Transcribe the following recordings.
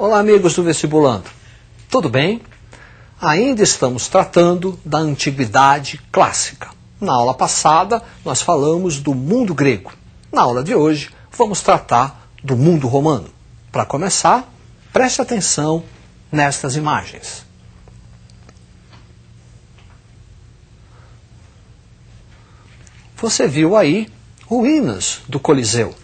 Olá, amigos do Vestibulando. Tudo bem? Ainda estamos tratando da Antiguidade Clássica. Na aula passada, nós falamos do mundo grego. Na aula de hoje, vamos tratar do mundo romano. Para começar, preste atenção nestas imagens. Você viu aí ruínas do Coliseu,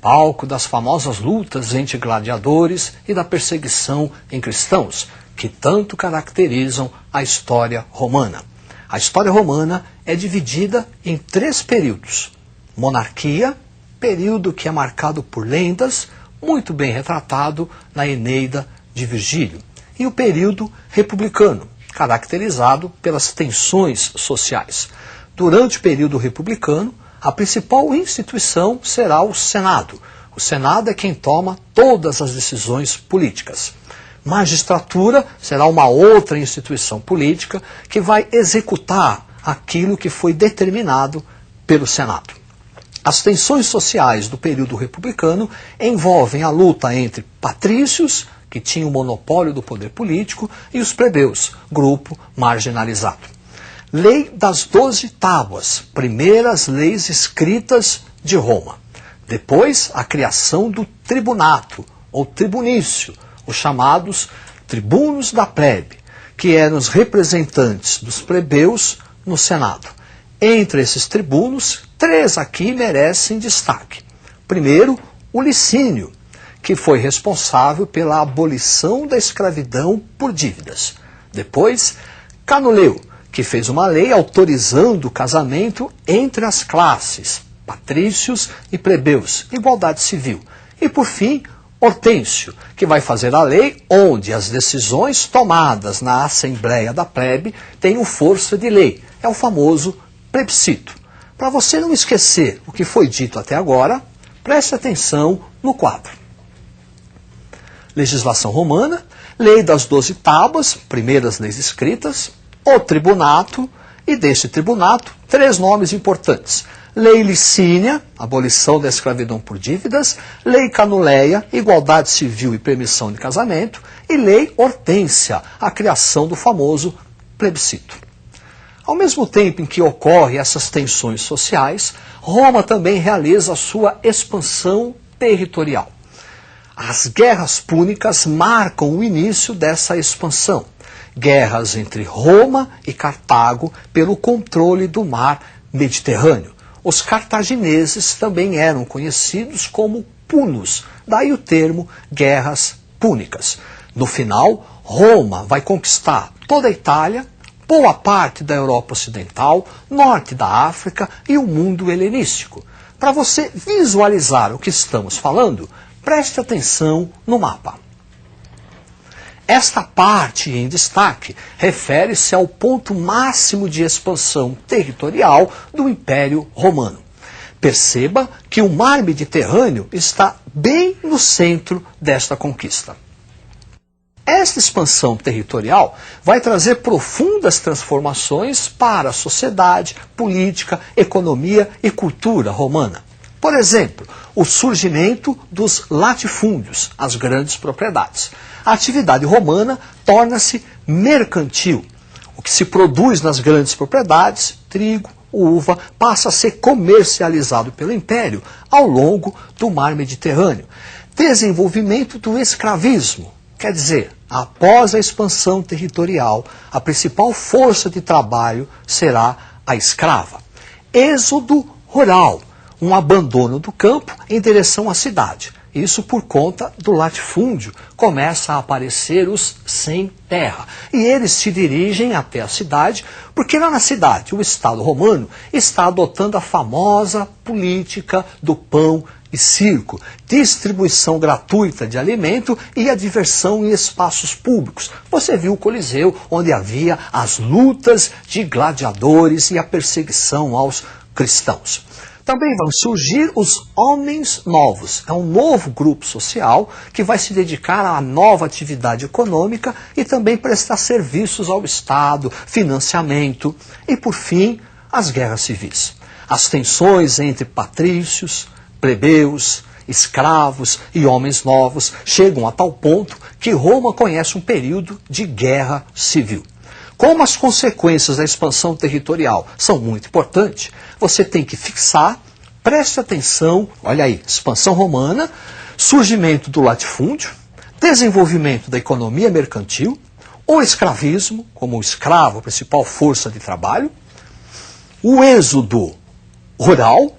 palco das famosas lutas entre gladiadores e da perseguição em cristãos, que tanto caracterizam a história romana. A história romana é dividida em 3 períodos. Monarquia, período que é marcado por lendas, muito bem retratado na Eneida de Virgílio. E o período republicano, caracterizado pelas tensões sociais. Durante o período republicano, a principal instituição será o Senado. O Senado é quem toma todas as decisões políticas. Magistratura será uma outra instituição política que vai executar aquilo que foi determinado pelo Senado. As tensões sociais do período republicano envolvem a luta entre patrícios, que tinham o monopólio do poder político, e os plebeus, grupo marginalizado. Lei das 12 Tábuas, primeiras leis escritas de Roma. Depois, a criação do tribunato, ou tribunício, os chamados tribunos da plebe, que eram os representantes dos plebeus no Senado. Entre esses tribunos, 3 aqui merecem destaque. Primeiro, o Licínio, que foi responsável pela abolição da escravidão por dívidas. Depois, Canuleu, que fez uma lei autorizando o casamento entre as classes, patrícios e plebeus, igualdade civil. E, por fim, Hortêncio, que vai fazer a lei onde as decisões tomadas na Assembleia da Plebe tenham força de lei. É o famoso plebiscito. Para você não esquecer o que foi dito até agora, preste atenção no quadro. Legislação romana, lei das 12 tábuas, primeiras leis escritas, o tribunato, e deste tribunato, 3 nomes importantes. Lei Licínia, abolição da escravidão por dívidas, Lei Canuleia, igualdade civil e permissão de casamento, e Lei Hortência, a criação do famoso plebiscito. Ao mesmo tempo em que ocorrem essas tensões sociais, Roma também realiza a sua expansão territorial. As guerras púnicas marcam o início dessa expansão. Guerras entre Roma e Cartago pelo controle do mar Mediterrâneo. Os cartagineses também eram conhecidos como punos, daí o termo guerras púnicas. No final, Roma vai conquistar toda a Itália, boa parte da Europa Ocidental, norte da África e o mundo helenístico. Para você visualizar o que estamos falando, preste atenção no mapa. Esta parte em destaque refere-se ao ponto máximo de expansão territorial do Império Romano. Perceba que o mar Mediterrâneo está bem no centro desta conquista. Esta expansão territorial vai trazer profundas transformações para a sociedade, política, economia e cultura romana. Por exemplo, o surgimento dos latifúndios, as grandes propriedades. A atividade romana torna-se mercantil. O que se produz nas grandes propriedades, trigo, uva, passa a ser comercializado pelo Império ao longo do mar Mediterrâneo. Desenvolvimento do escravismo, quer dizer, após a expansão territorial, a principal força de trabalho será a escrava. Êxodo rural, um abandono do campo em direção à cidade. Isso por conta do latifúndio. Começa a aparecer os sem terra. E eles se dirigem até a cidade, porque lá na cidade o Estado romano está adotando a famosa política do pão e circo, distribuição gratuita de alimento e a diversão em espaços públicos. Você viu o Coliseu, onde havia as lutas de gladiadores e a perseguição aos cristãos. Também vão surgir os homens novos. É um novo grupo social que vai se dedicar a nova atividade econômica e também prestar serviços ao Estado, financiamento e, por fim, as guerras civis. As tensões entre patrícios, plebeus escravos e homens novos chegam a tal ponto que Roma conhece um período de guerra civil. Como as consequências da expansão territorial são muito importantes, você tem que fixar, preste atenção, olha aí, expansão romana, surgimento do latifúndio, desenvolvimento da economia mercantil, o escravismo, como o escravo, principal força de trabalho, o êxodo rural,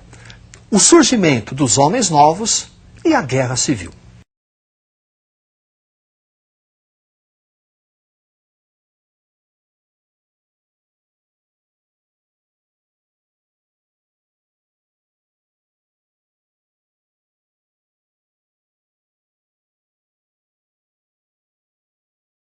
o surgimento dos homens novos e a guerra civil.